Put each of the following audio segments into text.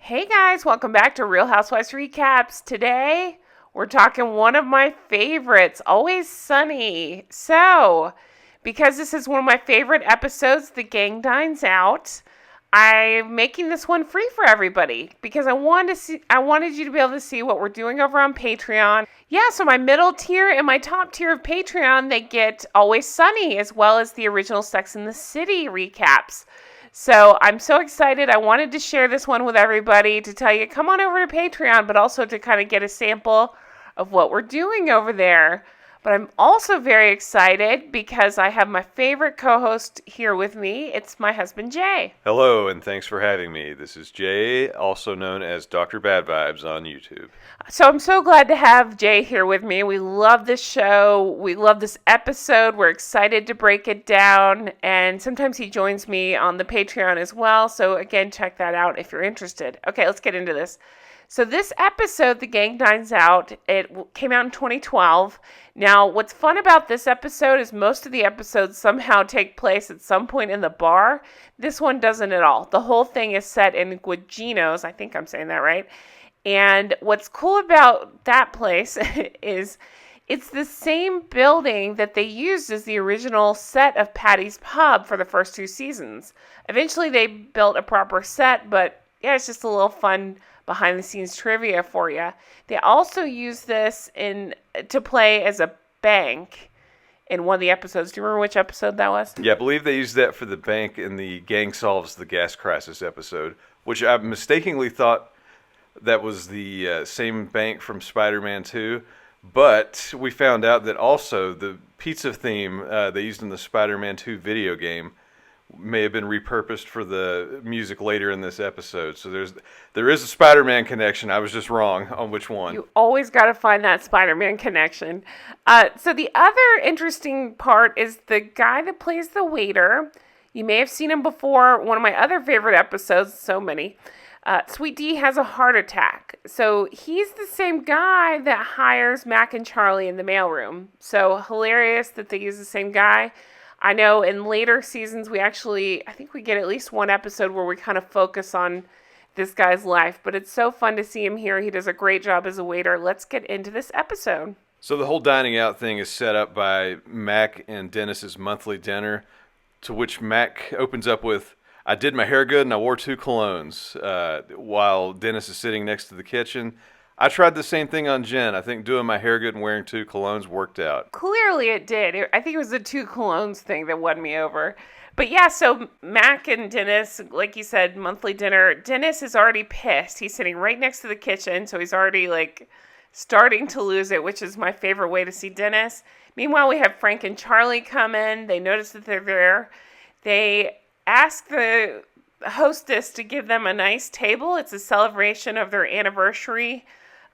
Hey guys, welcome back to Real Housewives Recaps. Today, we're talking one of my favorites, Always Sunny. So, because this is one of my favorite episodes, The Gang Dines Out, I'm making this one free for everybody because I wanted you to be able to see what we're doing over on Patreon. Yeah, so my middle tier and my top tier of Patreon, they get Always Sunny as well as the original Sex and the City recaps. So I'm so excited. I wanted to share this one with everybody to tell you, come on over to Patreon, but also to kind of get a sample of what we're doing over there. But I'm also very excited because I have my favorite co-host here with me. It's my husband, Jay. Hello, and thanks for having me. This is Jay, also known as Dr. Bad Vibes on YouTube. So I'm so glad to have Jay here with me. We love this show. We love this episode. We're excited to break it down. And sometimes he joins me on the Patreon as well. So again, check that out if you're interested. Okay, let's get into this. So this episode, The Gang Dines Out, it came out in 2012. Now, what's fun about this episode is most of the episodes somehow take place at some point in the bar. This one doesn't at all. The whole thing is set in Guagino's. I think I'm saying that right. And what's cool about that place is it's the same building that they used as the original set of Paddy's Pub for the first two seasons. Eventually, they built a proper set, but yeah, it's just a little fun behind-the-scenes trivia for you. They also use this to play as a bank in one of the episodes. Do you remember which episode that was? Yeah, I believe they used that for the bank in the Gang Solves the Gas Crisis episode, which I mistakenly thought that was the same bank from Spider-Man 2, but we found out that also the pizza theme they used in the Spider-Man 2 video game may have been repurposed for the music later in this episode. So there is a Spider-Man connection. I was just wrong on which one. You always got to find that Spider-Man connection. So the other interesting part is the guy that plays the waiter. You may have seen him before. One of my other favorite episodes, so many. Sweet D has a heart attack. So he's the same guy that hires Mac and Charlie in the mailroom. So hilarious that they use the same guy. I know in later seasons I think we get at least one episode where we kind of focus on this guy's life, but it's so fun to see him here. He does a great job as a waiter. Let's get into this episode. So the whole dining out thing is set up by Mac and Dennis's monthly dinner, to which Mac opens up with, "I did my hair good and I wore 2 colognes," while Dennis is sitting next to the kitchen. I tried the same thing on Jen. I think doing my hair good and wearing 2 colognes worked out. Clearly it did. I think it was the 2 colognes thing that won me over. But yeah, so Mac and Dennis, like you said, monthly dinner. Dennis is already pissed. He's sitting right next to the kitchen, so he's already starting to lose it, which is my favorite way to see Dennis. Meanwhile, we have Frank and Charlie come in. They notice that they're there. They ask the hostess to give them a nice table. It's a celebration of their anniversary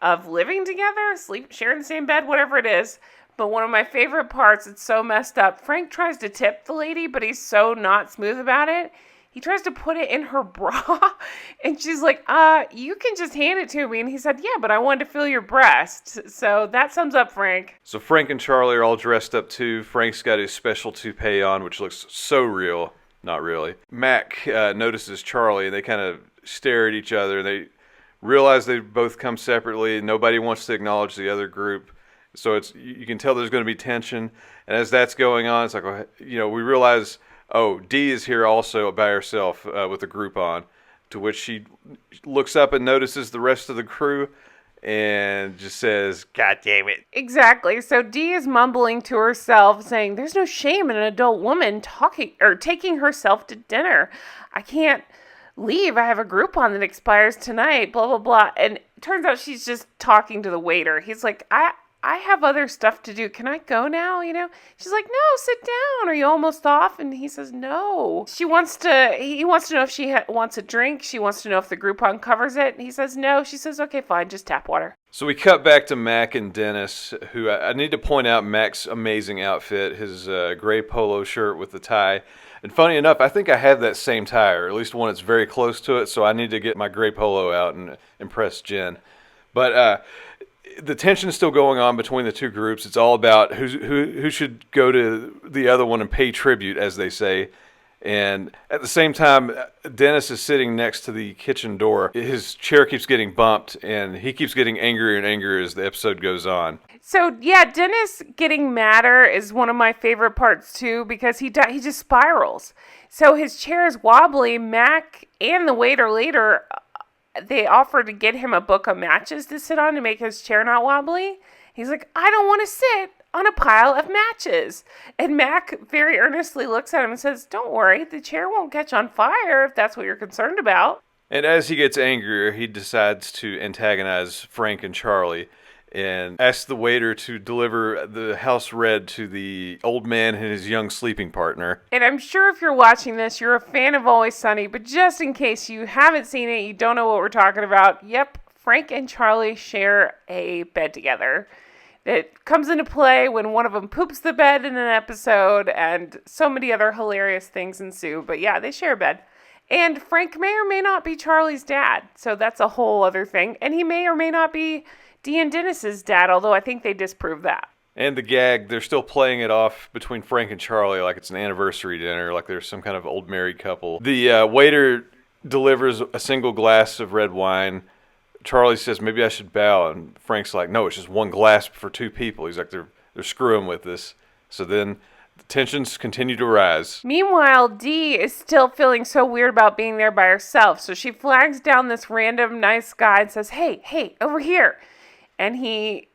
of living together, sharing the same bed, whatever it is. But one of my favorite parts, it's so messed up. Frank tries to tip the lady, but he's so not smooth about it. He tries to put it in her bra, and she's like, you can just hand it to me. And he said, yeah, but I wanted to feel your breast. So that sums up Frank. So Frank and Charlie are all dressed up too. Frank's got his special toupee on, which looks so real. Not really. Mac notices Charlie, and they kind of stare at each other. They realize they both come separately. Nobody wants to acknowledge the other group. So you can tell there's going to be tension. And as that's going on, it's like, we realize, Dee is here also by herself with the group on, to which she looks up and notices the rest of the crew and just says, "God damn it." Exactly. So Dee is mumbling to herself, saying, there's no shame in an adult woman taking herself to dinner. I can't leave. I have a Groupon that expires tonight, blah, blah, blah. And it turns out she's just talking to the waiter. He's like, I have other stuff to do. Can I go now? She's like, no, sit down. Are you almost off? And he says, no. He wants to know if she wants a drink. She wants to know if the Groupon covers it. And he says, no. She says, okay, fine. Just tap water. So we cut back to Mac and Dennis, who I need to point out Mac's amazing outfit, his gray polo shirt with the tie. And funny enough, I think I have that same tie, or at least one that's very close to it, so I need to get my gray polo out and impress Jen. But the tension is still going on between the two groups. It's all about who should go to the other one and pay tribute, as they say. And at the same time, Dennis is sitting next to the kitchen door. His chair keeps getting bumped, and he keeps getting angrier and angrier as the episode goes on. So, yeah, Dennis getting madder is one of my favorite parts, too, because he just spirals. So his chair is wobbly. Mac and the waiter later, they offer to get him a book of matches to sit on to make his chair not wobbly. He's like, I don't want to sit on a pile of matches. And Mac very earnestly looks at him and says, don't worry, the chair won't catch on fire if that's what you're concerned about. And as he gets angrier, he decides to antagonize Frank and Charlie and asks the waiter to deliver the house red to the old man and his young sleeping partner. And I'm sure if you're watching this, you're a fan of Always Sunny, but just in case you haven't seen it, you don't know what we're talking about, yep, Frank and Charlie share a bed together. It comes into play when one of them poops the bed in an episode, and so many other hilarious things ensue. But yeah, they share a bed. And Frank may or may not be Charlie's dad, so that's a whole other thing. And he may or may not be Dee and Dennis's dad, although I think they disprove that. And the gag, they're still playing it off between Frank and Charlie like it's an anniversary dinner, like they're some kind of old married couple. The waiter delivers a single glass of red wine. Charlie says, maybe I should bow. And Frank's like, no, it's just one glass for two people. He's like, they're screwing with this. So then the tensions continue to rise. Meanwhile, Dee is still feeling so weird about being there by herself. So she flags down this random nice guy and says, hey, over here. And he's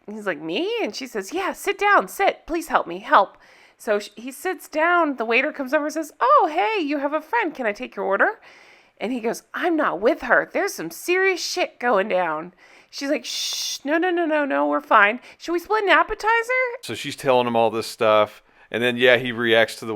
like, me? And she says, yeah, sit down, sit. Please help me, help. So he sits down. The waiter comes over and says, oh, hey, you have a friend. Can I take your order? And he goes, I'm not with her. There's some serious shit going down. She's like, shh, no, we're fine. Should we split an appetizer? So she's telling him all this stuff. And then, yeah, he reacts to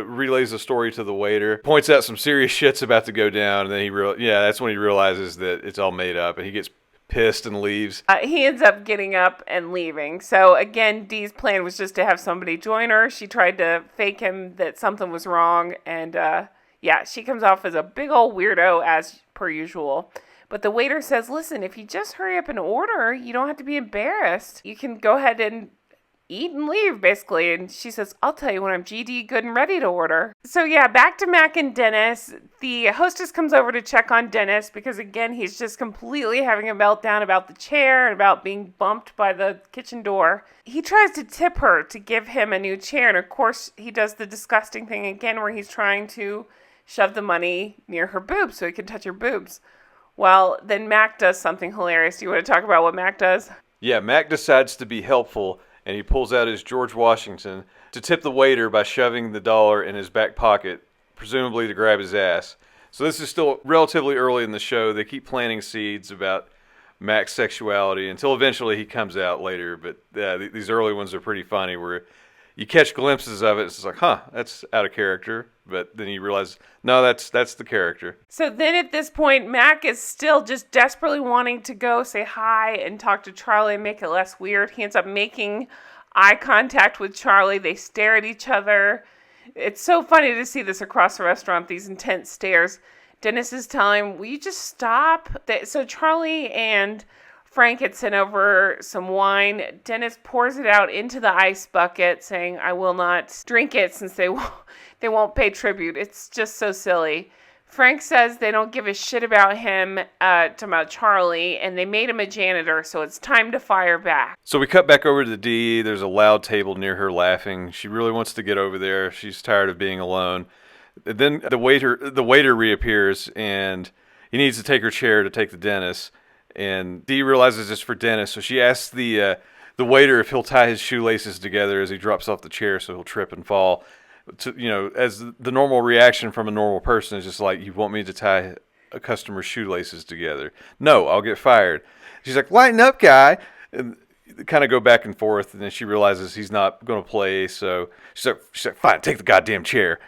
relays the story to the waiter, points out some serious shit's about to go down. And then that's when he realizes that it's all made up. And he gets pissed and leaves. He ends up getting up and leaving. So again, Dee's plan was just to have somebody join her. She tried to fake him that something was wrong. And, yeah, she comes off as a big old weirdo as per usual. But the waiter says, listen, if you just hurry up and order, you don't have to be embarrassed. You can go ahead and eat and leave, basically. And she says, I'll tell you when I'm GD good and ready to order. So yeah, back to Mac and Dennis. The hostess comes over to check on Dennis because, again, he's just completely having a meltdown about the chair and about being bumped by the kitchen door. He tries to tip her to give him a new chair. And of course, he does the disgusting thing again where he's trying to shove the money near her boobs so he can touch her boobs. Well, then Mac does something hilarious. Do you want to talk about what Mac does? Yeah, Mac decides to be helpful, and he pulls out his George Washington to tip the waiter by shoving the dollar in his back pocket, presumably to grab his ass. So this is still relatively early in the show. They keep planting seeds about Mac's sexuality until eventually he comes out later. But these early ones are pretty funny where you catch glimpses of it. It's like, that's out of character. But then you realize, no, that's the character. So then at this point, Mac is still just desperately wanting to go say hi and talk to Charlie and make it less weird. He ends up making eye contact with Charlie. They stare at each other. It's so funny to see this across the restaurant, these intense stares. Dennis is telling him, will you just stop? So Charlie and Frank had sent over some wine. Dennis pours it out into the ice bucket, saying, I will not drink it since they won't pay tribute. It's just so silly. Frank says they don't give a shit about him, talking about Charlie, and they made him a janitor, so it's time to fire back. So we cut back over to Dee. There's a loud table near her laughing. She really wants to get over there. She's tired of being alone. Then the waiter reappears, and he needs to take her chair to take the Dennis. And Dee realizes it's for Dennis, so she asks the waiter if he'll tie his shoelaces together as he drops off the chair so he'll trip and fall. As the normal reaction from a normal person is just like, you want me to tie a customer's shoelaces together? No, I'll get fired. She's like, lighten up, guy. And they kind of go back and forth, and then she realizes he's not going to play, so she's like, fine, take the goddamn chair.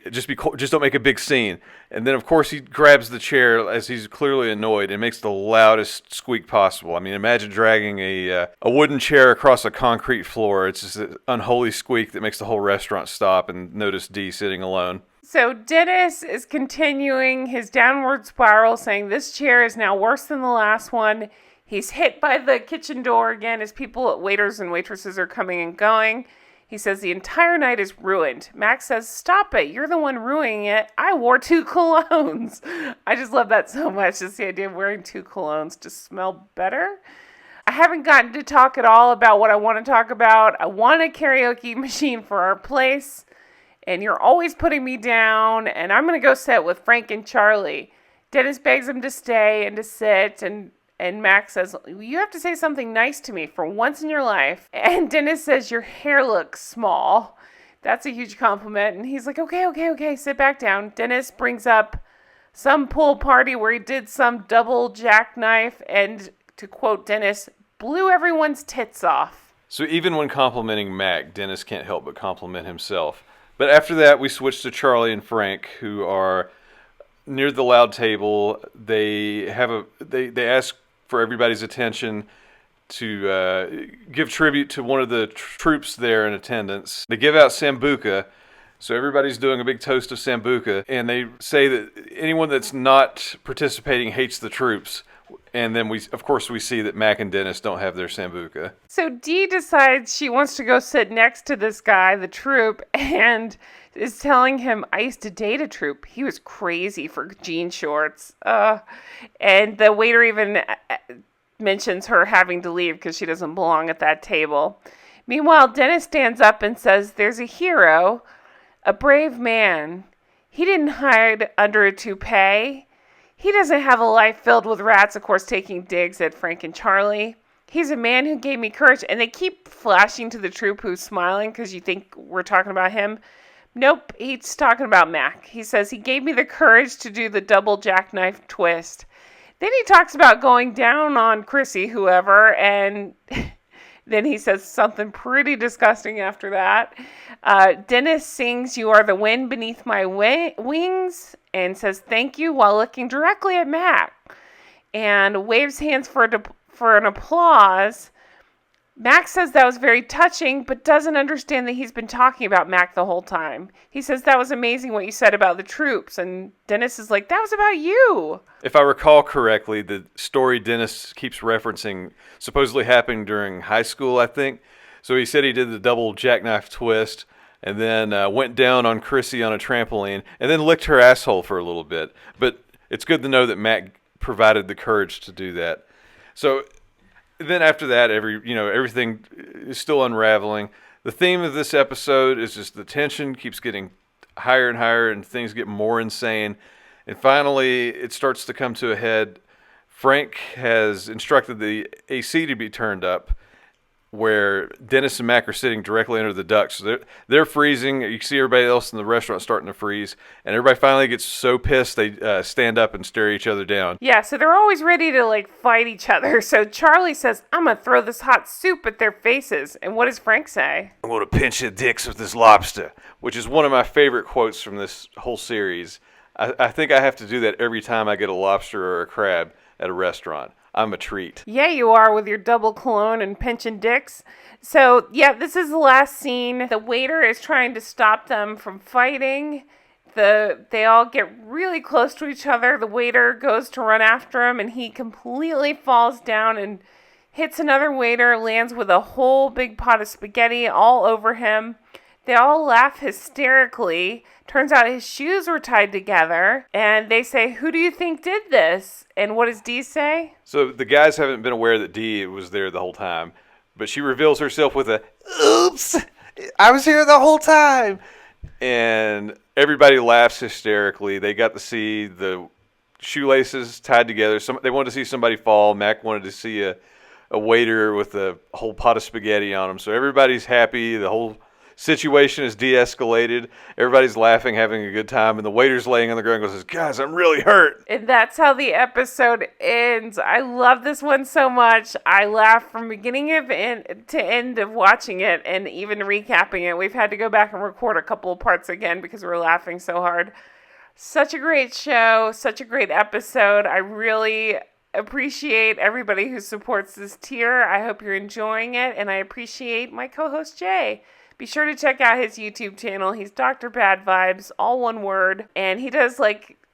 Just don't make a big scene. And then, of course, he grabs the chair as he's clearly annoyed and makes the loudest squeak possible. I mean, imagine dragging a wooden chair across a concrete floor. It's just an unholy squeak that makes the whole restaurant stop and notice Dee sitting alone. So Dennis is continuing his downward spiral, saying this chair is now worse than the last one. He's hit by the kitchen door again as waiters and waitresses are coming and going. He says the entire night is ruined. Max says, stop it. You're the one ruining it. I wore 2 colognes. I just love that so much. Just the idea of wearing 2 colognes to smell better. I haven't gotten to talk at all about what I want to talk about. I want a karaoke machine for our place. And you're always putting me down. And I'm going to go sit with Frank and Charlie. Dennis begs him to stay and to sit. And Max says, you have to say something nice to me for once in your life. And Dennis says, your hair looks small. That's a huge compliment. And he's like, okay, sit back down. Dennis brings up some pool party where he did some double jackknife and, to quote Dennis, blew everyone's tits off. So even when complimenting Mac, Dennis can't help but compliment himself. But after that, we switch to Charlie and Frank, who are near the loud table. They ask for everybody's attention to give tribute to one of the troops there in attendance. They give out Sambuca, so everybody's doing a big toast of Sambuca, and they say that anyone that's not participating hates the troops. And then we see that Mac and Dennis don't have their Sambuca. So Dee decides she wants to go sit next to this guy, the troop, and is telling him, I used to date a troop. He was crazy for jean shorts. And the waiter even mentions her having to leave because she doesn't belong at that table. Meanwhile, Dennis stands up and says, there's a hero, a brave man. He didn't hide under a toupee. He doesn't have a life filled with rats, of course, taking digs at Frank and Charlie. He's a man who gave me courage. And they keep flashing to the troop who's smiling because you think we're talking about him. Nope, he's talking about Mac. He says he gave me the courage to do the double jackknife twist. Then he talks about going down on Chrissy, whoever, and then he says something pretty disgusting after that. Dennis sings, you are the wind beneath my wings, and says thank you while looking directly at Mac, and waves hands for an applause. Mac says that was very touching, but doesn't understand that he's been talking about Mac the whole time. He says that was amazing what you said about the troops, and Dennis is like, that was about you. If I recall correctly, the story Dennis keeps referencing supposedly happened during high school, I think. So he said he did the double jackknife twist, and then went down on Chrissy on a trampoline, and then licked her asshole for a little bit. But it's good to know that Mac provided the courage to do that. So then after that, everything is still unraveling. The theme of this episode is just the tension keeps getting higher and higher, and things get more insane. And finally, it starts to come to a head. Frank has instructed the AC to be turned up, where Dennis and Mac are sitting directly under the ducts. So they're freezing. You see everybody else in the restaurant starting to freeze. And everybody finally gets so pissed they stand up and stare each other down. Yeah, so they're always ready to fight each other. So Charlie says, I'm going to throw this hot soup at their faces. And what does Frank say? I'm going to pinch the dicks with this lobster, which is one of my favorite quotes from this whole series. I think I have to do that every time I get a lobster or a crab at a restaurant. I'm a treat. Yeah, you are, with your double cologne and pinching dicks. So, yeah, this is the last scene. The waiter is trying to stop them from fighting. They all get really close to each other. The waiter goes to run after him, and he completely falls down and hits another waiter, lands with a whole big pot of spaghetti all over him. They all laugh hysterically. Turns out his shoes were tied together. And they say, who do you think did this? And what does Dee say? So the guys haven't been aware that Dee was there the whole time. But she reveals herself with a, oops, I was here the whole time. And everybody laughs hysterically. They got to see the shoelaces tied together. They wanted to see somebody fall. Mac wanted to see a waiter with a whole pot of spaghetti on him. So everybody's happy. The whole situation is de-escalated. Everybody's laughing, having a good time, and the waiter's laying on the ground and goes, guys, I'm really hurt. And that's how the episode ends. I love this one so much. I laughed from beginning of to end of watching it, and even recapping it. We've had to go back and record a couple of parts again because we're laughing so hard. Such a great show, such a great episode. I really appreciate everybody who supports this tier. I hope you're enjoying it, and I appreciate my co-host Jay. Be sure to check out his YouTube channel. He's Dr. Bad Vibes, all one word. And he does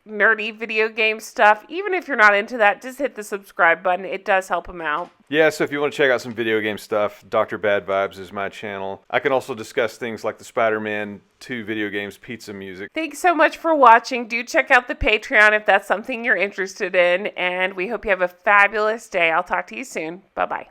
nerdy video game stuff. Even if you're not into that, just hit the subscribe button. It does help him out. Yeah, so if you want to check out some video game stuff, Dr. Bad Vibes is my channel. I can also discuss things like the Spider-Man 2 video games, pizza music. Thanks so much for watching. Do check out the Patreon if that's something you're interested in. And we hope you have a fabulous day. I'll talk to you soon. Bye-bye.